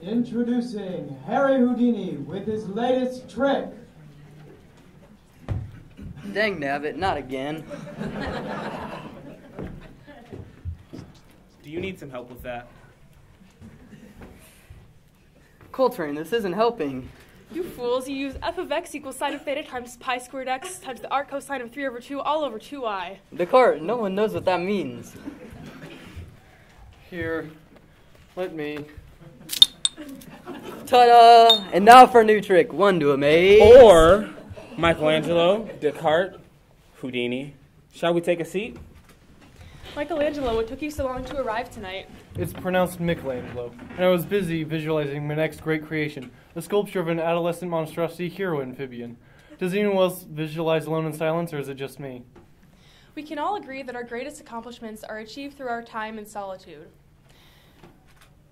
Introducing Harry Houdini with his latest trick. Dang nabbit, not again. Do you need some help with that? Coltrane, this isn't helping. You fools, you use f of x equals sine of theta times pi squared x times the arc cosine of 3 over 2 all over 2i. Descartes, no one knows what that means. Here, let me. Ta-da! And now for a new trick, one to amaze. Or Michelangelo, Descartes, Houdini. Shall we take a seat? Michelangelo, what took you so long to arrive tonight? It's pronounced Michelangelo, and I was busy visualizing my next great creation, the sculpture of an adolescent monstrosity hero amphibian. Does anyone else visualize alone in silence, or is it just me? We can all agree that our greatest accomplishments are achieved through our time in solitude.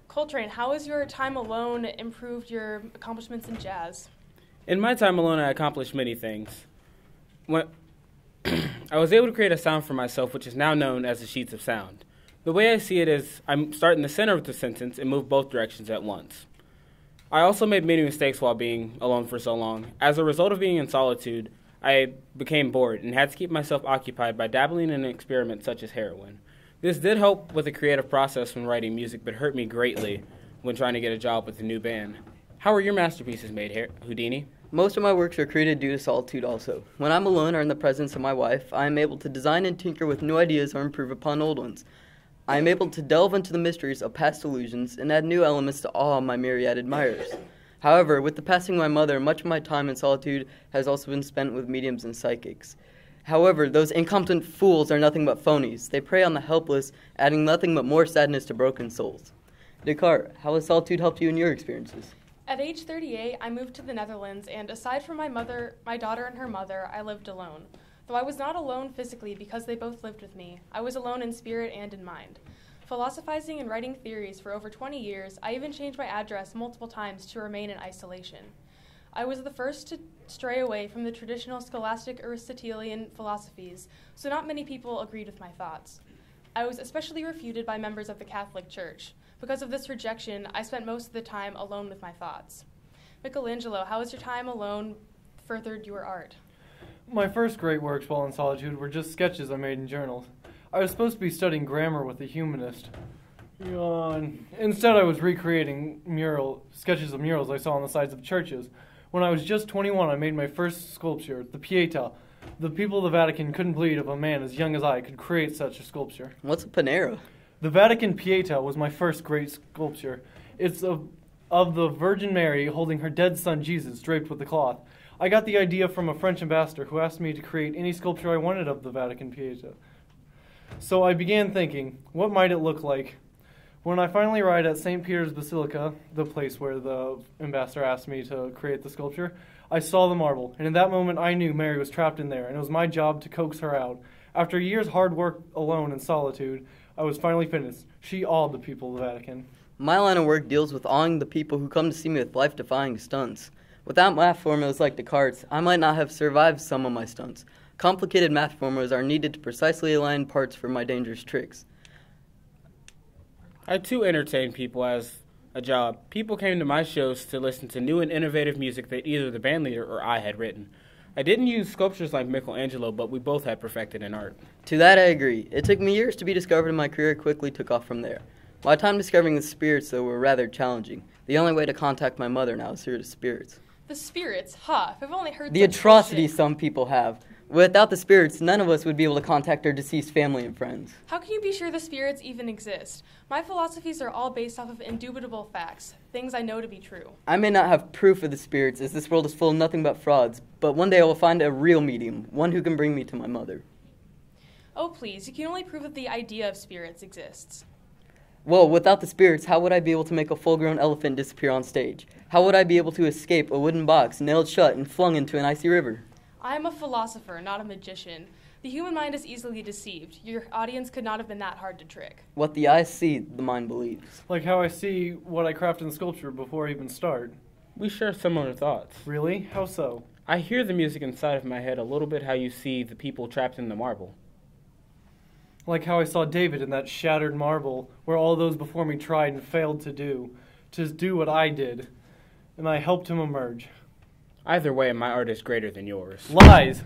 Coltrane, how has your time alone improved your accomplishments in jazz? In my time alone, I accomplished many things. I was able to create a sound for myself, which is now known as the sheets of sound. The way I see it is I start in the center of the sentence and move both directions at once. I also made many mistakes while being alone for so long. As a result of being in solitude, I became bored and had to keep myself occupied by dabbling in experiments such as heroin. This did help with the creative process when writing music, but hurt me greatly when trying to get a job with a new band. How are your masterpieces made, Houdini? Most of my works are created due to solitude also. When I'm alone or in the presence of my wife, I am able to design and tinker with new ideas or improve upon old ones. I am able to delve into the mysteries of past illusions and add new elements to awe my myriad admirers. However, with the passing of my mother, much of my time in solitude has also been spent with mediums and psychics. However, those incompetent fools are nothing but phonies. They prey on the helpless, adding nothing but more sadness to broken souls. Descartes, how has solitude helped you in your experiences? At age 38, I moved to the Netherlands, and aside from my daughter and her mother, I lived alone. Though I was not alone physically because they both lived with me, I was alone in spirit and in mind. Philosophizing and writing theories for over 20 years, I even changed my address multiple times to remain in isolation. I was the first to stray away from the traditional scholastic Aristotelian philosophies, so not many people agreed with my thoughts. I was especially refuted by members of the Catholic Church. Because of this rejection, I spent most of the time alone with my thoughts. Michelangelo, how has your time alone furthered your art? My first great works while in solitude were just sketches I made in journals. I was supposed to be studying grammar with a humanist. Yawn. Instead, I was recreating sketches of murals I saw on the sides of churches. When I was just 21, I made my first sculpture, the Pietà. The people of the Vatican couldn't believe a man as young as I could create such a sculpture. What's a Panera? The Vatican Pietà was my first great sculpture. It's of the Virgin Mary holding her dead son Jesus draped with a cloth. I got the idea from a French ambassador who asked me to create any sculpture I wanted of the Vatican Pietà. So I began thinking, what might it look like? When I finally arrived at St. Peter's Basilica, the place where the ambassador asked me to create the sculpture, I saw the marble, and in that moment I knew Mary was trapped in there, and it was my job to coax her out. After a year's hard work alone in solitude, I was finally finished. She awed the people of the Vatican. My line of work deals with awing the people who come to see me with life-defying stunts. Without math formulas like Descartes, I might not have survived some of my stunts. Complicated math formulas are needed to precisely align parts for my dangerous tricks. I too entertain people as a job. People came to my shows to listen to new and innovative music that either the bandleader or I had written. I didn't use sculptures like Michelangelo, but we both had perfected in art. To that I agree. It took me years to be discovered, and my career quickly took off from there. My time discovering the spirits, though, were rather challenging. The only way to contact my mother now is through the spirits. The spirits? Huh, I've only heard the atrocities some people have. Without the spirits, none of us would be able to contact our deceased family and friends. How can you be sure the spirits even exist? My philosophies are all based off of indubitable facts, things I know to be true. I may not have proof of the spirits, as this world is full of nothing but frauds, but one day I will find a real medium, one who can bring me to my mother. Oh, please, you can only prove that the idea of spirits exists. Well, without the spirits, how would I be able to make a full-grown elephant disappear on stage? How would I be able to escape a wooden box nailed shut and flung into an icy river? I am a philosopher, not a magician. The human mind is easily deceived. Your audience could not have been that hard to trick. What the eye sees, the mind believes. Like how I see what I craft in sculpture before I even start. We share similar thoughts. Really? How so? I hear the music inside of my head a little bit how you see the people trapped in the marble. Like how I saw David in that shattered marble, where all those before me tried and failed to do. to do what I did, and I helped him emerge. Either way, my art is greater than yours. Lies!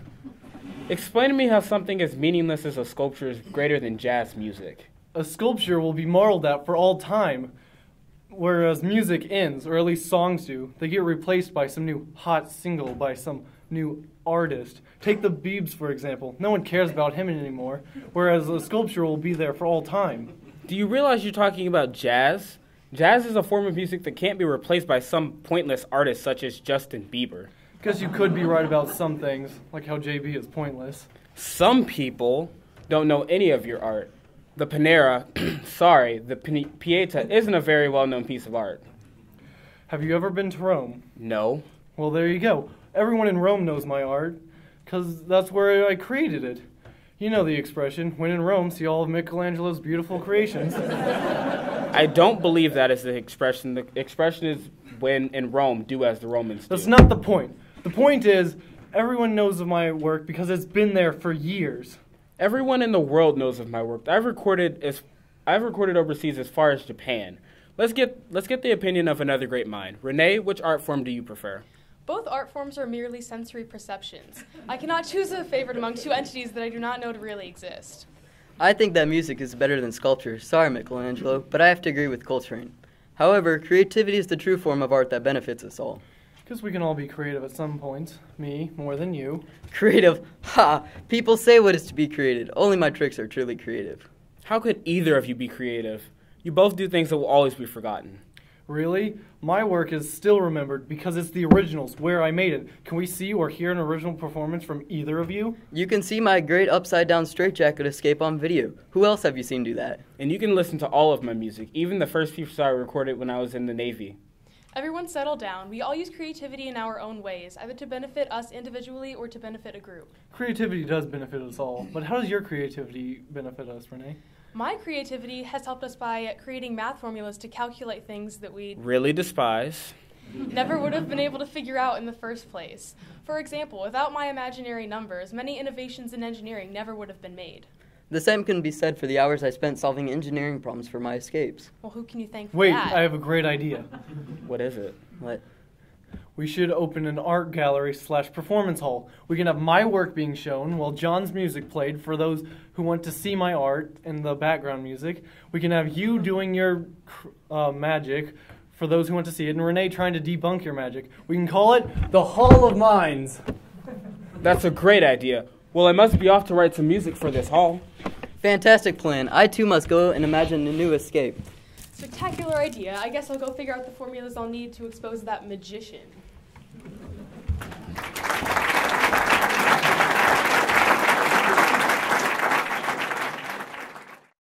Explain to me how something as meaningless as a sculpture is greater than jazz music. A sculpture will be marveled at for all time, whereas music ends, or at least songs do. They get replaced by some new hot single by some new artist. Take the Biebs, for example. No one cares about him anymore, whereas a sculpture will be there for all time. Do you realize you're talking about jazz? Jazz is a form of music that can't be replaced by some pointless artist such as Justin Bieber. Guess you could be right about some things, like how JB is pointless. Some people don't know any of your art. The Panera, the Pieta isn't a very well-known piece of art. Have you ever been to Rome? No. Well, there you go. Everyone in Rome knows my art, because that's where I created it. You know the expression, when in Rome, see all of Michelangelo's beautiful creations. I don't believe that is the expression. The expression is, when in Rome, do as the Romans do. That's not the point. The point is, everyone knows of my work because it's been there for years. Everyone in the world knows of my work. I've recorded overseas as far as Japan. Let's get the opinion of another great mind. Renee, which art form do you prefer? Both art forms are merely sensory perceptions. I cannot choose a favorite among two entities that I do not know to really exist. I think that music is better than sculpture. Sorry, Michelangelo, but I have to agree with Coltrane. However, creativity is the true form of art that benefits us all. Because we can all be creative at some point. Me, more than you. Creative? Ha! People say what is to be created. Only my tricks are truly creative. How could either of you be creative? You both do things that will always be forgotten. Really? My work is still remembered because it's the originals, where I made it. Can we see or hear an original performance from either of you? You can see my great upside-down straitjacket escape on video. Who else have you seen do that? And you can listen to all of my music, even the first pieces I recorded when I was in the Navy. Everyone settle down. We all use creativity in our own ways, either to benefit us individually or to benefit a group. Creativity does benefit us all, but how does your creativity benefit us, Renee? My creativity has helped us by creating math formulas to calculate things that we Really despise. never would have been able to figure out in the first place. For example, without my imaginary numbers, many innovations in engineering never would have been made. The same can be said for the hours I spent solving engineering problems for my escapes. Well, who can you thank for Wait, that? I have a great idea. What is it? What? We should open an art gallery / performance hall. We can have my work being shown while John's music played for those who want to see my art and the background music. We can have you doing your magic for those who want to see it, and Renee trying to debunk your magic. We can call it the Hall of Minds. That's a great idea. Well, I must be off to write some music for this hall. Fantastic plan. I too must go and imagine a new escape. Spectacular idea. I guess I'll go figure out the formulas I'll need to expose that magician.